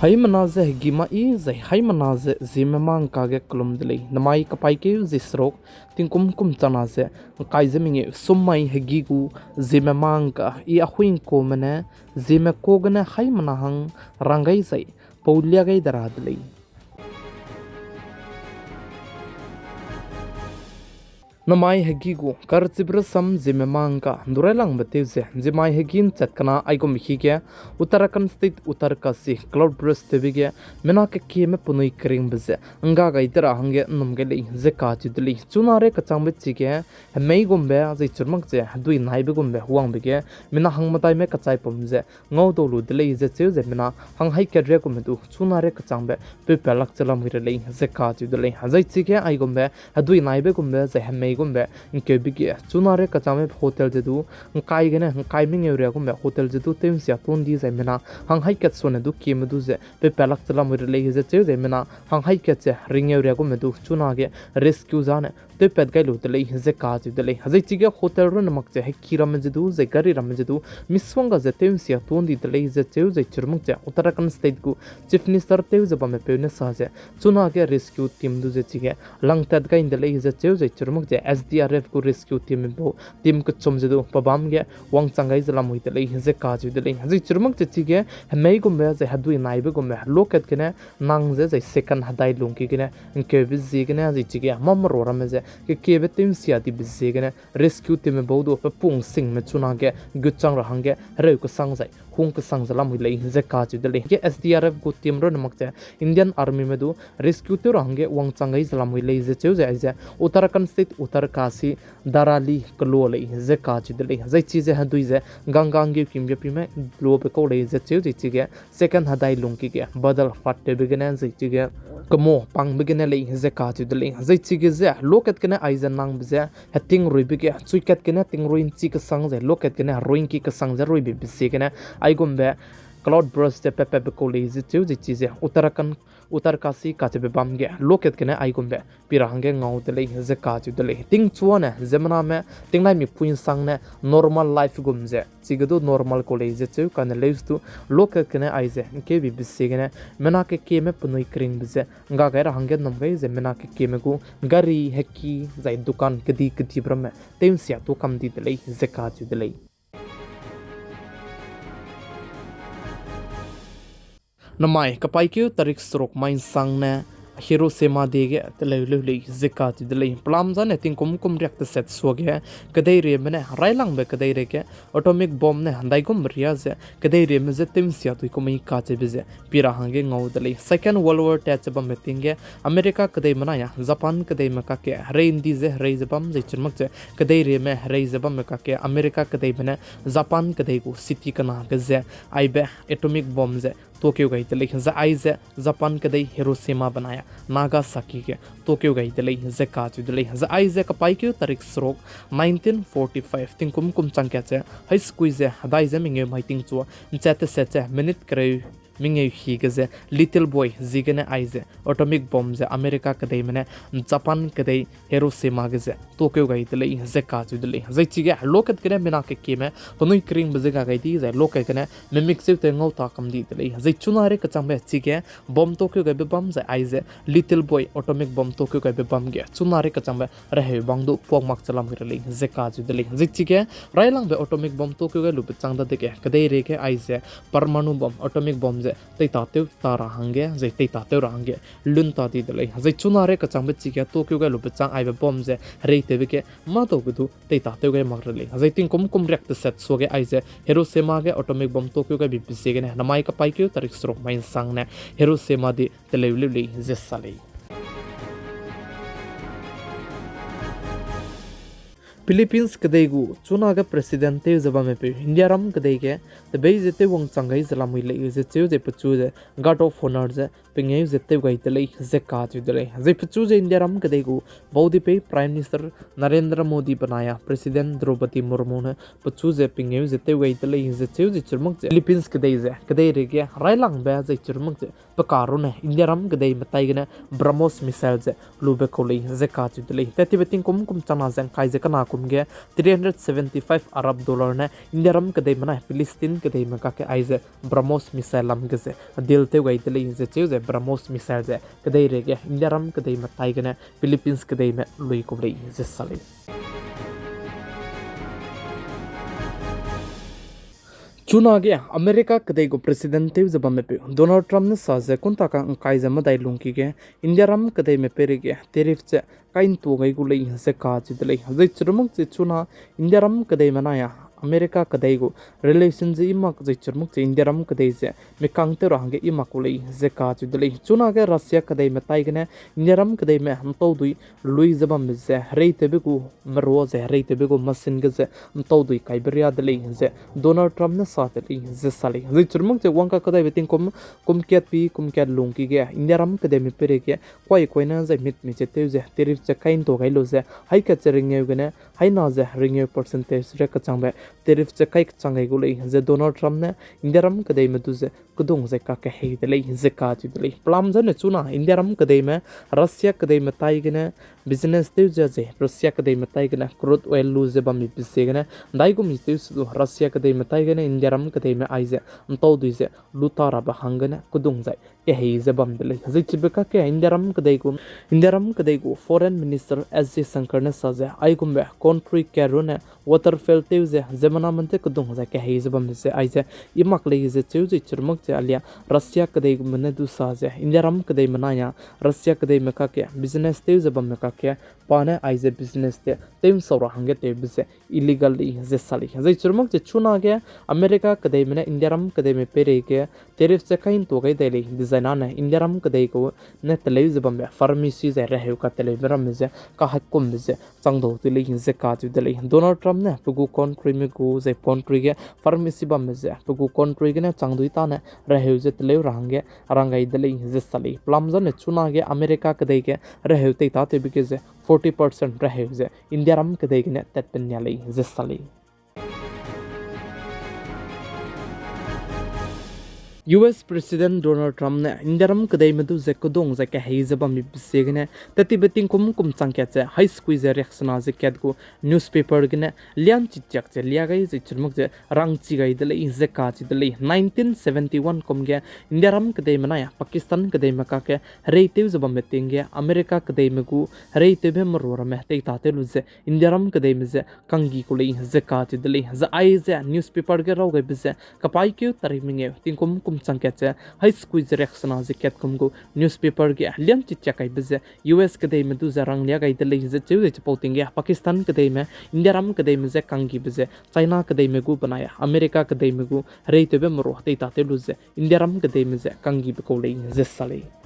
Hai manaze gima I zai hai manaze Zememankanews klumdeli namai kapaike zisrok tingkum kum tanaze kai zeminge summai hegigu Zememanka I ahuin komene Zeme kogene hai manahang rangai zai paulia gai daradli namai hegigu karcibra sam Zememanka durelang beteze zemai hegin chatkana aigom hige Uttarakhand state Uttarkasi cloud burst tebige menake keme punui kring beze anga ga itara hange numgeli zeka chudli chunare kachang bechige mei gombe zai churmak je dui naibe gombe huang bege mena hangmatai me kachai pomje ngau dolu dele je che je mena hang hai kadre gomdu chunare kachang be pe pelak chalam girele zeka chudli hazai chige ai gombe dui naibe gombe je mei gombe inke bige chunare kachame hotel jedu kai gene kai ming area gombe hotel jedu tem sia tondi je mena hang hai ket sone du kim du je pe pelak chalam girele je che je mena hang hai ket je ring area gombe du chuna ge rescue zane te pet gai lu tele je ka ju tele hazai chige hotel ro namak je kiram jedu je gari ram jedu miswanga je tem sia tondi tele je che je churmuk je Uttarakhand state gu chief minister te je ba me pe ne sa je chuna ge rescue team du je chige lang tat gai indele je che je churmuk je SDRF gu rescue team bo team ku chom jedu pabam ge wang changai jala moi tele je ka ju tele hazai churmuk je chige mei gumbe je hadui naibe gumbe loket kene nang je second hadai lungki kene ke bizi kene ji chige mam ro ram je ke kebe tim sia ti bizi kene rescue team bo do pung sing me chuna ge guchang ra hange re ko sang jai hung ko sang jala moi lei je ka ju tele ke SDRF gu team ro namak je Indian army me do rescue te ro hange wang changai jala moi lei je che je Uttarakhand state Uttarkasi darali klo lei je ka ju tele jai chi je hadui je gangang ge kim ge pime lo pe ko lei je che chige second hadai lungki ge badal fatte begene zai chige kamo pang begene lei je ka chu dele zai chige je loket kene aizen nang bze hating roi bege chuikat kene ting roin chi ka sang je loket kene roin ki ka sang je roi be bse kene ai gombe cloud burst pe pe ko lei je chi je Uttarakhand Uttarkasi kache bam ge loket kene ai gombe pirahange ngau dele je ka chu dele ting chuane zemana me ting lai mi puin sang ne normal life gumje chigado normal college che kan leus tu loket kene ai je ke bi bise kene mena ke me punoi kring bise nga ga ra hange nam gai je mena ke me gu gari heki zai dukan kedi brame tem sia to kam di dele je ka chu dele namai kapaikyu tarik strok main sang ne hero sema dege tele zeka ti dele plam jane ting kum react set soge kadai re mene railang be kadai re ke atomic bomb ne handai gum ria je kadai re me je tem sia tu komai ka che bize pira hange ngau dele second world war ta che bam metinge america kadai manaya japan kadai maka ke rein di je rei jabam je churmak je kadai re me rei jabam maka ke america kadai bane japan kadai ku city kana ge je aibe atomic bomb je Tokyo गई तले जा आइजे Japan के दई Hiroshima बनाया Nagasaki के Tokyo गई तले जे काजु दले जा आइजे कपाई के तारीख स्रोक 1945 तिंग कुम चंक्या चे हाई स्क्वीजे हदाई जे मिंगे माइटिंग चो चेते सेचे मिनिट करे मिंगे ही गजे little boy Jigme आइजे atomic bomb जे अमेरिका के दई मने जापान के दई हिरोशिमा गजे टोक्यो गई तले जे काजु दले जे चिगे लोकत के मिना के केमे तनुई क्रिंग बजे गा गई दी जे लोके के मिमिक से ते ngau ta kam di tele जे चुनारे के चंबे चिगे बॉम्ब टोक्यो गए बम जे आइजे little boy atomic bomb Tokyo गए बम गे चुनारे के चंबे रहे बांगदो पोक माक चलाम गिरले जे काजु दले जे चिगे राइलांग बे एटॉमिक बॉम्ब टोक्यो गए लुप चांदा देके कदे रे के आइजे परमाणु बम एटॉमिक बॉम्ब जे तैताते तारा हंगे जे तैताते रंगे लुनता दी दले जे चुनारे के चंबे चिगे टोक्यो गए लुप चांग आइबे बॉम्ब जे रेते बेके मा तो गुदु तैताते गए मगरले जे तिंग कुम रिएक्ट सेट सोगे आइजे हिरोशिमा गे एटॉमिक बॉम्ब टोक्यो गए बिपिसे गे नमाई का पाइके तारीख स्रोक माइन सांग ने हिरोशिमा दी तलेवले जे साले Philippines kadai gu chuna ga president te jaba me pe India ram kadai ke the bei jete wong changai jala mui le je cheu je puchu je guard of honor je pingei jete gai te le je ka ju de le je puchu je India ram kadai gu baudi pe prime minister Narendra Modi banaya president Draupadi Murmu ne puchu je pingei jete gai te le je cheu je churmuk je Philippines kadai re ke railang ba je churmuk je pekaron India ram kedai matai gena BrahMos missile je lube kolei je ka chu dele tati beting kum chana jang kai je kana kum ge $375 Arab ne India ram kedai mana Palestine kedai ma ka ke ai je BrahMos missile lam ge je dil te gai dele je chu je BrahMos missile je kedai re ge India ram kedai matai gena Philippines kedai me lui kolei je sale चुना गया America कदे को president थे जब में पे Donald Trump ने साजे कुंता का काइजा मदाई लुंकी के इंडिया रम कदे में पेरे गया तेरिफ से काइन तो गई को लई से का चित लई हजे चरमक से चुना इंडिया रम कदे मनाया अमेरिका कदे को रिलेशन जे इमक जे चरमक से इंडिया रम कदे से में कांगते रहांगे इमक को लई से का चित लई चुना के रशिया कदे में ताई गने इंडिया रम कदे में हम तो दुई लुई जब में से रेते बे को मरो से रेते बे को मशीन के से हम तो दुई काइबरिया दले से डोनाल्ड ट्रम्प ने साथ लई से साले जे चरमक से वंका कदे बेतिंग कुम क्या लुंकी के इंडिया रम कदे में पेरे के कोई ना जे मिट में ते जे तेरिफ से काइन तो गइलो जे हाई का चरिंगे गने हाई ना जे रिंगे परसेंटेज रे कचांबे तेरिफ से काई कचांगे गुले जे डोनाल्ड ट्रम्प ने इंडिया रम कदे में तुझे कुदोंग जे का के हे दले जे का जु दले प्लाम जने चुना इंडिया रम कदे में रशिया कदे में ताई गने बिजनेस ते जे रशिया कदे में ताई गने क्रूड ऑयल लू जे बम बिसे गने दाई को मिते रशिया कदे में ताई गने इंडिया रम कदे में आई जे तो दुई जे लुतारा बहंगने कुदोंग जे के हे जे बम दले जे चिबका के इंडिया रम कदे को फॉरेन मिनिस्टर एस जे शंकर ने सजे आई को में कंट्री कैरोने वाटरफेल ते जे जमना मनते कुदोंग जे के हे जे बम से आई जे इमक ले जे चु जे चरमक जे आलिया रशिया कदे को मने दु साजे इंडिया रम कदे मनाया रशिया कदे में का के बिजनेस ते जे बम में का के पाने आई जे बिजनेस ते तेम सौरा हंगे ते बिसे इलीगल जे साली जे चरमक जे चुना के अमेरिका कदे में इंडिया रम कदे में पेरे के तेरिफ से काइन तो गई देले डिजाइना ने इंडिया रम कदे को ने तले जे बम फार्मेसी जे रहे का तले रम जे का हकुम जे चंगदो तले जे का जु दले डोनाल्ड ट्रम्प ने पुगु कंट्री में को जे कंट्री के फार्मेसी बम जे पुगु कंट्री के ने चंगदुई ता ने रहे जे तले रंगे रंगाई दले जे साली प्लामजन ने चुना के अमेरिका कदे के रहे ते ता ते बिके जे 40% रहे जे इंडिया रम कदे के ने तत्पन्या ले जे साली US President Donald Trump ne Indiaram kadai medu ze kodong ze ka heizaba mi bisegne tati beting kum changkya che high squeeze reaction ze ket ko newspaper gne lian chichak che lia gai ze churmuk je rang chi gai dele ze ka chi dele 1971 kom ge Indiaram kadai manaya Pakistan kadai ma ka ke reite ze bam beting ge America kadai me ku reite be marora me te ta te lu ze Indiaram kadai me ze kangi ko le ze ka chi dele ze ai ze newspaper ge raw ge bize kapai kyu tariming ting kum चंकेचे हाई squeeze reaction आज केट कुमको newspaper के लियम चिच्चा काई बजे US कदे में दूसरा रंग लिया काई दले जे चेउ जे पोतिंगे पाकिस्तान कदे में इंडिया रम कदे में जे कंगी बजे चाइना कदे में गु बनाया अमेरिका कदे में गु रेते बे मरो हते ताते लुजे इंडिया रम कदे में जे कंगी बकोले जे साले